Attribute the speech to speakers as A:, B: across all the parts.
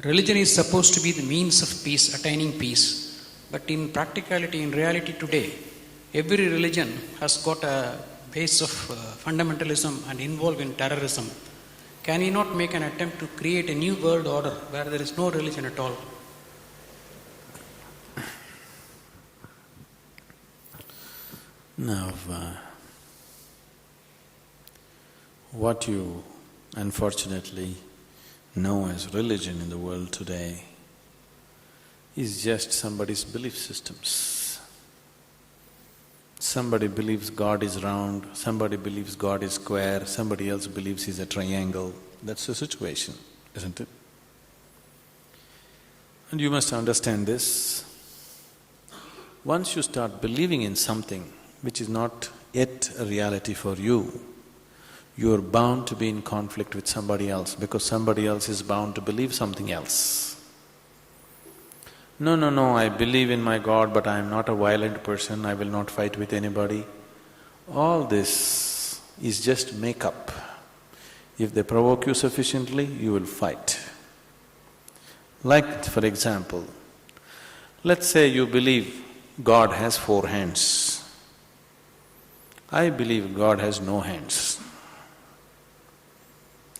A: religion is supposed to be the means of peace, attaining peace. But in practicality, in reality today, every religion has got a base of fundamentalism and involved in terrorism. Can he not make an attempt to create a new world order where there is no religion at all?
B: Now, what you unfortunately know as religion in the world today is just somebody's belief systems. Somebody believes God is round, somebody believes God is square, somebody else believes he's a triangle. That's the situation, isn't it? And you must understand this. Once you start believing in something which is not yet a reality for you, you are bound to be in conflict with somebody else because somebody else is bound to believe something else. No, I believe in my God, but I am not a violent person, I will not fight with anybody. All this is just make-up. If they provoke you sufficiently, you will fight. Like, for example, let's say you believe God has 4 hands. I believe God has no hands.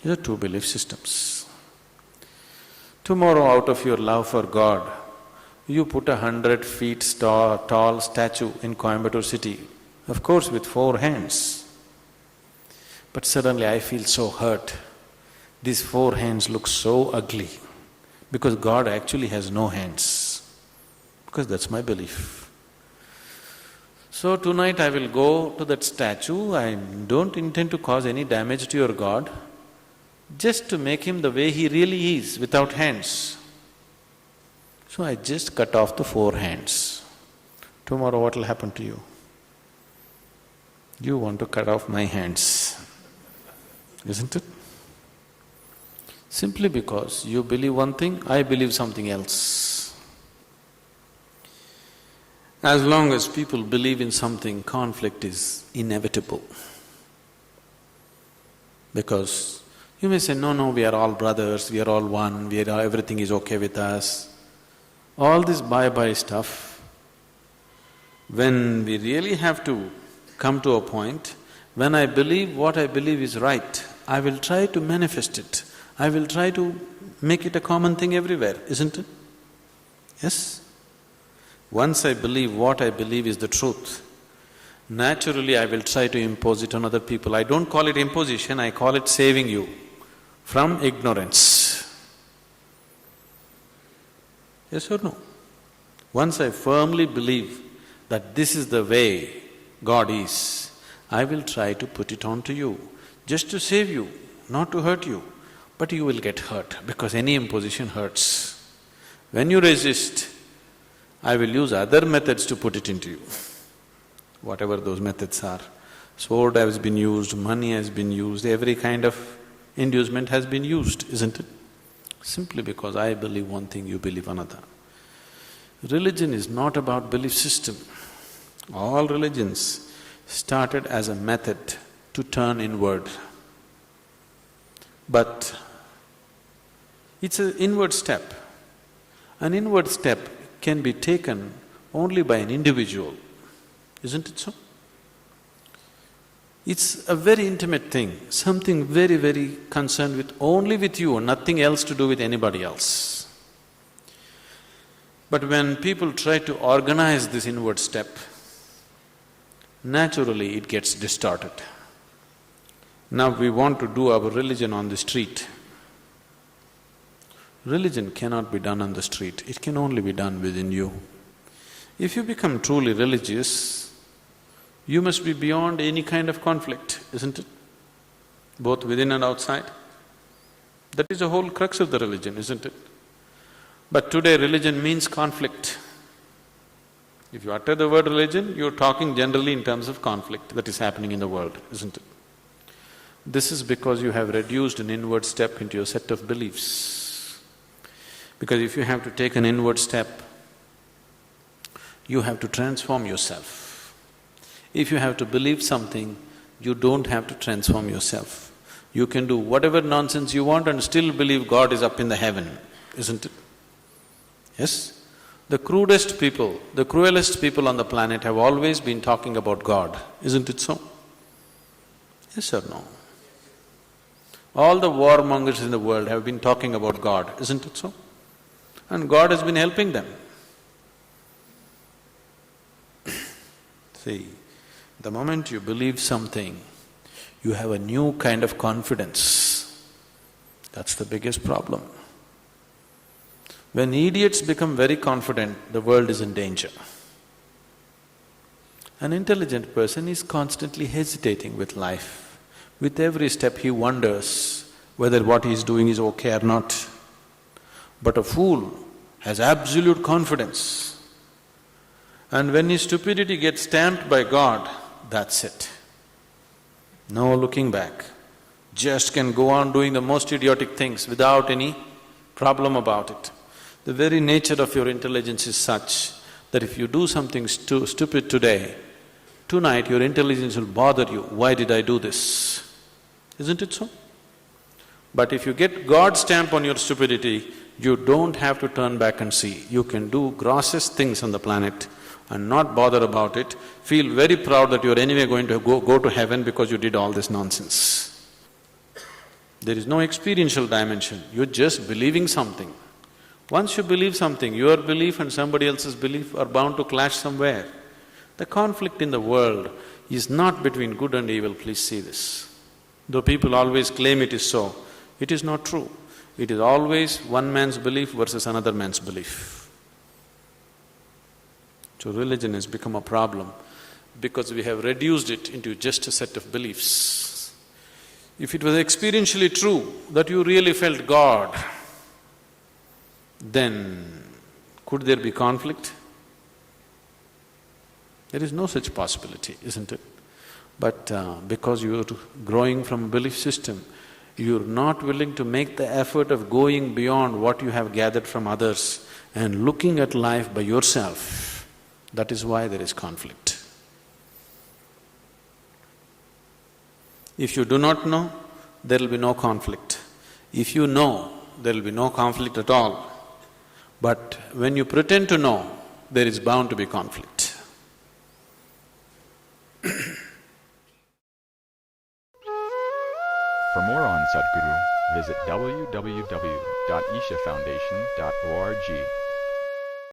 B: These are 2 belief systems. Tomorrow, out of your love for God, you put 100 feet tall statue in Coimbatore city, of course with 4 hands. But suddenly I feel so hurt. These 4 hands look so ugly because God actually has no hands, because that's my belief. So tonight I will go to that statue, I don't intend to cause any damage to your God, just to make him the way he really is, without hands. So I just cut off the 4 hands. Tomorrow what will happen to you? You want to cut off my hands, isn't it? Simply because you believe one thing, I believe something else. As long as people believe in something, conflict is inevitable. Because you may say, no, we are all brothers, we are all one, everything is okay with us. All this bye-bye stuff, when we really have to come to a point, when I believe what I believe is right, I will try to manifest it. I will try to make it a common thing everywhere, isn't it? Yes? Once I believe what I believe is the truth, naturally I will try to impose it on other people. I don't call it imposition, I call it saving you from ignorance. Yes or no? Once I firmly believe that this is the way God is, I will try to put it on to you, just to save you, not to hurt you. But you will get hurt because any imposition hurts. When you resist, I will use other methods to put it into you, whatever those methods are. Sword has been used, money has been used, every kind of inducement has been used, isn't it? Simply because I believe one thing, you believe another. Religion is not about belief system. All religions started as a method to turn inward. But it's an inward step. An inward step can be taken only by an individual, isn't it so? It's a very intimate thing, something very, very concerned with only with you, nothing else to do with anybody else. But when people try to organize this inward step, naturally it gets distorted. Now we want to do our religion on the street. Religion cannot be done on the street, it can only be done within you. If you become truly religious, you must be beyond any kind of conflict, isn't it? Both within and outside. That is the whole crux of the religion, isn't it? But today religion means conflict. If you utter the word religion, you're talking generally in terms of conflict that is happening in the world, isn't it? This is because you have reduced an inward step into your set of beliefs. Because if you have to take an inward step, you have to transform yourself. If you have to believe something, you don't have to transform yourself. You can do whatever nonsense you want and still believe God is up in the heaven. isn't it? Yes? The crudest people, the cruelest people on the planet have always been talking about God, isn't it so? Yes or no? All the warmongers in the world have been talking about God, isn't it so? And God has been helping them. See, the moment you believe something, you have a new kind of confidence. That's the biggest problem. When idiots become very confident, the world is in danger. An intelligent person is constantly hesitating with life. With every step he wonders whether what he is doing is okay or not. But a fool has absolute confidence. And when his stupidity gets stamped by God, that's it. No looking back. Just can go on doing the most idiotic things without any problem about it. The very nature of your intelligence is such that if you do something stupid today, tonight your intelligence will bother you, why did I do this? Isn't it so? But if you get God's stamp on your stupidity, you don't have to turn back and see. You can do grossest things on the planet and not bother about it, feel very proud that you're anyway going to go to heaven because you did all this nonsense. There is no experiential dimension, you're just believing something. Once you believe something, your belief and somebody else's belief are bound to clash somewhere. The conflict in the world is not between good and evil, please see this. Though people always claim it is so, it is not true. It is always one man's belief versus another man's belief. So religion has become a problem because we have reduced it into just a set of beliefs. If it was experientially true that you really felt God, then could there be conflict? There is no such possibility, isn't it? But because you're growing from a belief system, you're not willing to make the effort of going beyond what you have gathered from others and looking at life by yourself. That is why there is conflict. If you do not know, there will be no conflict. If you know, there will be no conflict at all. But when you pretend to know, there is bound to be conflict.
C: For more on Sadhguru, visit www.ishafoundation.org.